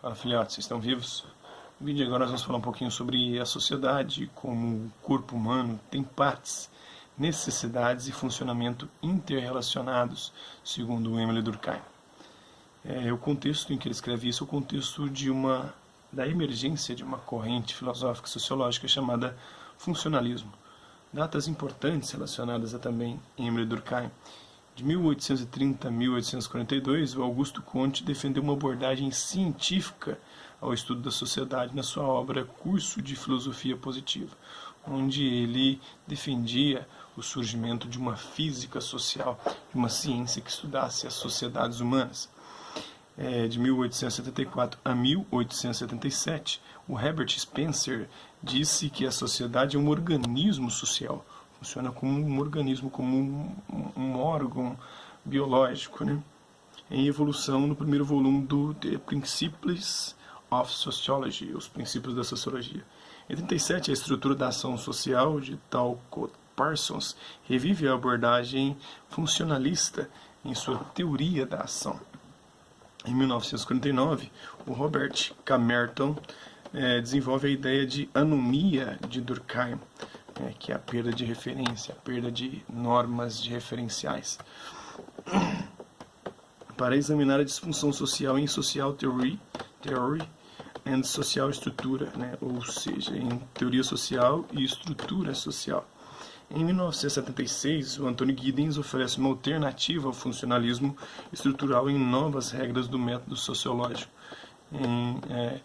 Fala, filhotes, vocês estão vivos? No vídeo agora nós vamos falar um pouquinho sobre a sociedade, como o corpo humano tem partes, necessidades e funcionamento interrelacionados, segundo Emile Durkheim. O contexto em que ele escreve isso é o contexto da emergência de uma corrente filosófica e sociológica chamada funcionalismo. Datas importantes relacionadas a também Emile Durkheim. De 1830 a 1842, o Augusto Comte defendeu uma abordagem científica ao estudo da sociedade na sua obra Curso de Filosofia Positiva, onde ele defendia o surgimento de uma física social, de uma ciência que estudasse as sociedades humanas. De 1874 a 1877, o Herbert Spencer disse que a sociedade é um organismo social, funciona como um organismo, como um órgão biológico, né? Em evolução, no primeiro volume do The Principles of Sociology, os princípios da sociologia. Em 37, a estrutura da ação social de Talcott Parsons revive a abordagem funcionalista em sua teoria da ação. Em 1949, o Robert Camerton desenvolve a ideia de anomia de Durkheim, que é a perda de referência, a perda de normas de referenciais, para examinar a disfunção social em Social Theory and Social Estrutura, ou seja, em teoria social e estrutura social. Em 1976, o Anthony Giddens oferece uma alternativa ao funcionalismo estrutural em novas regras do método sociológico, em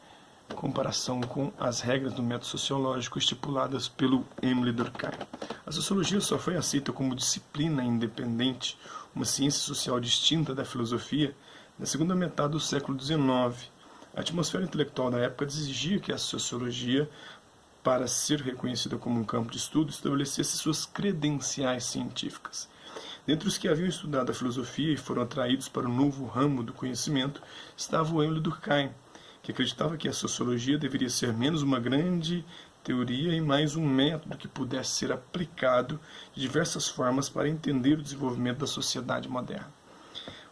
comparação com as regras do método sociológico estipuladas pelo Emile Durkheim. A sociologia só foi aceita como disciplina independente, uma ciência social distinta da filosofia, na segunda metade do século XIX. A atmosfera intelectual da época exigia que a sociologia, para ser reconhecida como um campo de estudo, estabelecesse suas credenciais científicas. Dentre os que haviam estudado a filosofia e foram atraídos para o novo ramo do conhecimento, estava o Emile Durkheim, que acreditava que a sociologia deveria ser menos uma grande teoria e mais um método que pudesse ser aplicado de diversas formas para entender o desenvolvimento da sociedade moderna.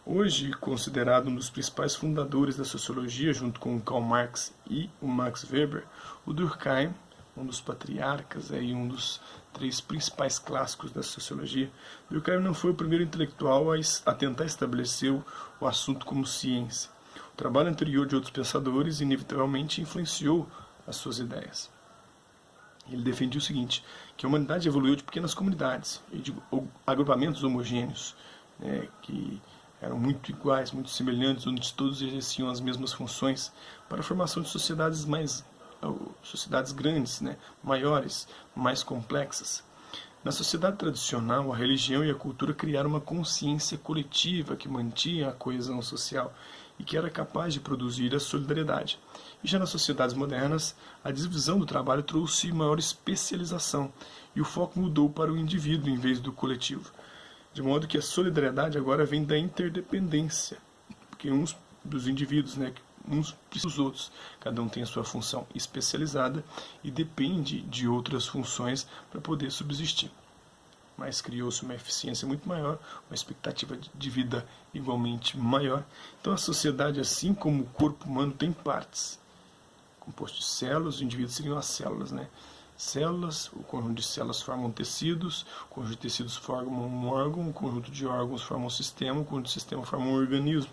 Hoje, considerado um dos principais fundadores da sociologia, junto com o Karl Marx e o Max Weber, o Durkheim, um dos patriarcas e um dos três principais clássicos da sociologia, Durkheim não foi o primeiro intelectual a tentar estabelecer o assunto como ciência. O trabalho anterior de outros pensadores inevitavelmente influenciou as suas ideias. Ele defendia o seguinte, que a humanidade evoluiu de pequenas comunidades e de agrupamentos homogêneos, que eram muito iguais, muito semelhantes, onde todos exerciam as mesmas funções, para a formação de sociedades grandes, maiores, mais complexas. Na sociedade tradicional, a religião e a cultura criaram uma consciência coletiva que mantinha a coesão social e que era capaz de produzir a solidariedade. E já nas sociedades modernas, a divisão do trabalho trouxe maior especialização e o foco mudou para o indivíduo em vez do coletivo. De modo que a solidariedade agora vem da interdependência, porque uns dos indivíduos, uns precisam dos outros, cada um tem a sua função especializada e depende de outras funções para poder subsistir. Mas criou-se uma eficiência muito maior, uma expectativa de vida igualmente maior. Então a sociedade, assim como o corpo humano, tem partes. Composto de células, os indivíduos seriam as células, Células, o conjunto de células formam tecidos, o conjunto de tecidos forma um órgão, o conjunto de órgãos forma um sistema, o conjunto de sistema forma um organismo.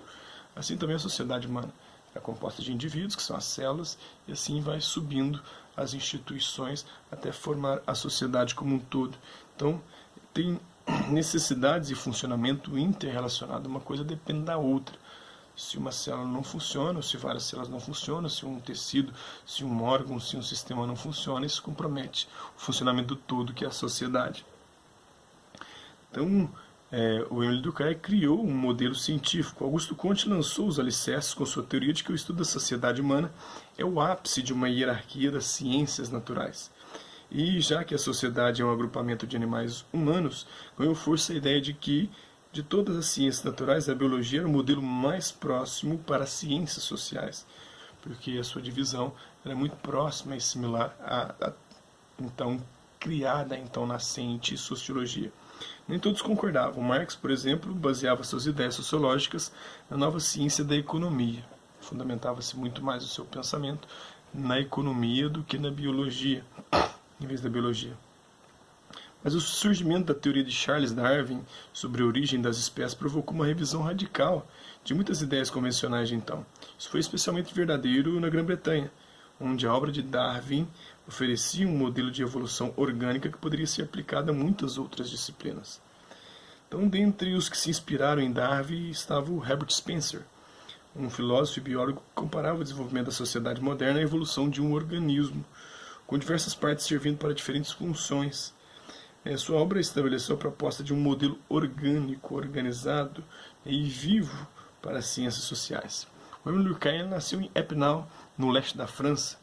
Assim também a sociedade humana é composta de indivíduos, que são as células, e assim vai subindo as instituições até formar a sociedade como um todo. Então, tem necessidades e funcionamento interrelacionado, uma coisa depende da outra. Se uma célula não funciona, ou se várias células não funcionam, se um tecido, se um órgão, se um sistema não funciona, isso compromete o funcionamento todo, que é a sociedade. Então, o Emile Durkheim criou um modelo científico. Augusto Comte lançou os alicerces com sua teoria de que o estudo da sociedade humana é o ápice de uma hierarquia das ciências naturais. E já que a sociedade é um agrupamento de animais humanos, ganhou força a ideia de que, de todas as ciências naturais, a biologia era o modelo mais próximo para as ciências sociais, porque a sua divisão era muito próxima e similar à criada, nascente sociologia. Nem todos concordavam. Marx, por exemplo, baseava suas ideias sociológicas na nova ciência da economia. fundamentava-se muito mais o seu pensamento na economia do que na biologia, em vez da biologia. Mas o surgimento da teoria de Charles Darwin sobre a origem das espécies provocou uma revisão radical de muitas ideias convencionais de então. Isso foi especialmente verdadeiro na Grã-Bretanha, onde a obra de Darwin oferecia um modelo de evolução orgânica que poderia ser aplicado a muitas outras disciplinas. Então, dentre os que se inspiraram em Darwin estava o Herbert Spencer, um filósofo e biólogo que comparava o desenvolvimento da sociedade moderna à evolução de um organismo, com diversas partes servindo para diferentes funções. Sua obra estabeleceu a proposta de um modelo orgânico, organizado e vivo para as ciências sociais. O Émile Durkheim nasceu em Épinal, no leste da França.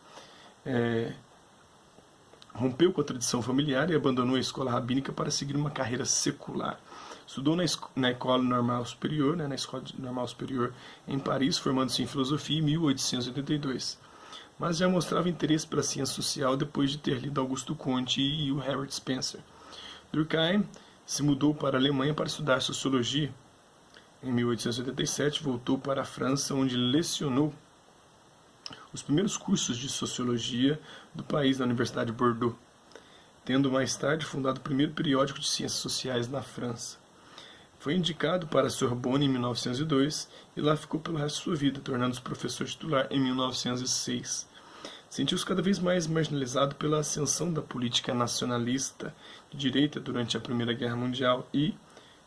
Rompeu com a tradição familiar e abandonou a escola rabínica para seguir uma carreira secular. Estudou na École Normale Supérieure, na Escola Normal Superior em Paris, formando-se em filosofia em 1882. Mas já mostrava interesse pela ciência social depois de ter lido Augusto Comte e o Herbert Spencer. Durkheim se mudou para a Alemanha para estudar sociologia. Em 1887, voltou para a França, onde lecionou os primeiros cursos de sociologia do país na Universidade de Bordeaux, tendo mais tarde fundado o primeiro periódico de ciências sociais na França. Foi indicado para a Sorbonne em 1902 e lá ficou pelo resto de sua vida, tornando-se professor titular em 1906. Sentiu-se cada vez mais marginalizado pela ascensão da política nacionalista de direita durante a Primeira Guerra Mundial e,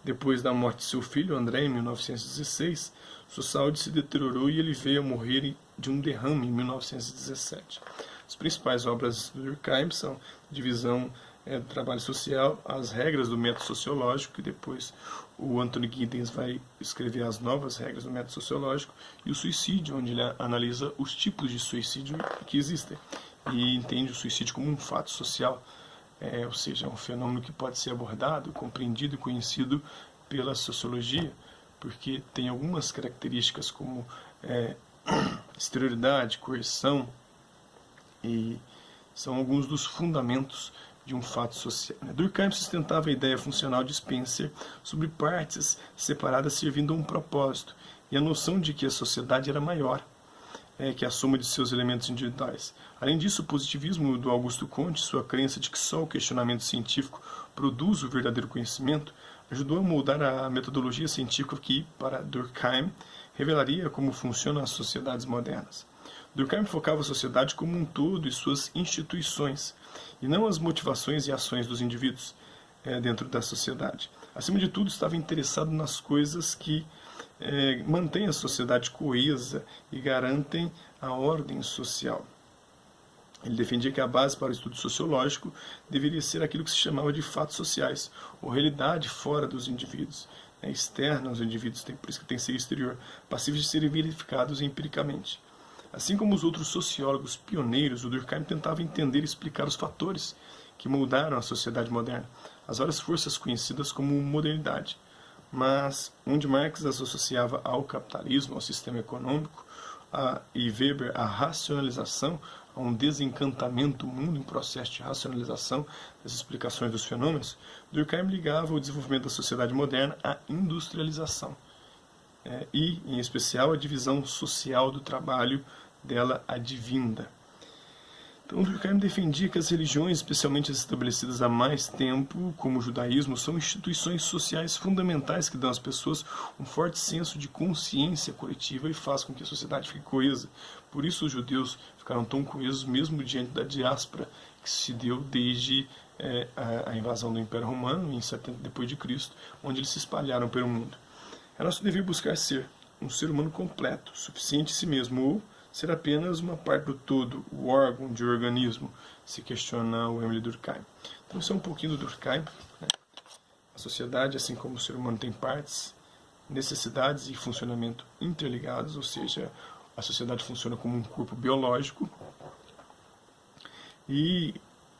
depois da morte de seu filho, André, em 1916, sua saúde se deteriorou e ele veio a morrer de um derrame em 1917. As principais obras do Durkheim são Divisão do Trabalho Social, As Regras do Método Sociológico, que depois o Anthony Giddens vai escrever As Novas Regras do Método Sociológico, e o Suicídio, onde ele analisa os tipos de suicídio que existem e entende o suicídio como um fato social, ou seja, um fenômeno que pode ser abordado, compreendido e conhecido pela sociologia, porque tem algumas características como exterioridade, coerção, e são alguns dos fundamentos de um fato social. Durkheim sustentava a ideia funcional de Spencer sobre partes separadas servindo a um propósito, e a noção de que a sociedade era maior que a soma de seus elementos individuais. Além disso, o positivismo do Augusto Comte, sua crença de que só o questionamento científico produz o verdadeiro conhecimento, ajudou a moldar a metodologia científica que, para Durkheim, revelaria como funcionam as sociedades modernas. Durkheim focava a sociedade como um todo e suas instituições, e não as motivações e ações dos indivíduos dentro da sociedade. Acima de tudo, estava interessado nas coisas que mantêm a sociedade coesa e garantem a ordem social. Ele defendia que a base para o estudo sociológico deveria ser aquilo que se chamava de fatos sociais, ou realidade fora dos indivíduos, externa aos indivíduos, por isso que tem que ser exterior, passíveis de serem verificados empiricamente. Assim como os outros sociólogos pioneiros, o Durkheim tentava entender e explicar os fatores que moldaram a sociedade moderna, as várias forças conhecidas como modernidade, mas onde Marx as associava ao capitalismo, ao sistema econômico, e Weber à racionalização, a um desencantamento do mundo em processo de racionalização das explicações dos fenômenos, Durkheim ligava o desenvolvimento da sociedade moderna à industrialização, e, em especial, a divisão social do trabalho dela advinda. Então, Durkheim defendia que as religiões, especialmente as estabelecidas há mais tempo, como o judaísmo, são instituições sociais fundamentais que dão às pessoas um forte senso de consciência coletiva e faz com que a sociedade fique coesa. Por isso os judeus ficaram tão coesos mesmo diante da diáspora que se deu desde a invasão do Império Romano, em 70 d.C., onde eles se espalharam pelo mundo. É nosso dever buscar ser um ser humano completo, suficiente em si mesmo, ou ser apenas uma parte do todo, o órgão de organismo, se questiona o Émile Durkheim. Então isso é um pouquinho do Durkheim. A sociedade, assim como o ser humano, tem partes, necessidades e funcionamento interligados, ou seja, a sociedade funciona como um corpo biológico, e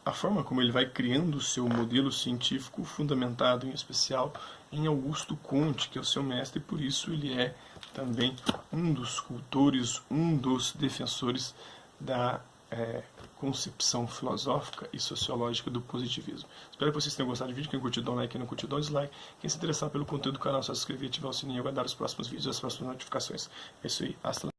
a forma como ele vai criando o seu modelo científico, fundamentado em especial em Augusto Comte, que é o seu mestre, e por isso ele é também um dos cultores, um dos defensores da concepção filosófica e sociológica do positivismo. Espero que vocês tenham gostado do vídeo. Quem curtiu, dá um like. Quem não curtiu, dá um dislike. Quem se interessar pelo conteúdo do canal, só se inscrever, ativar o sininho e aguardar os próximos vídeos e as próximas notificações. É isso aí. Hasta lá.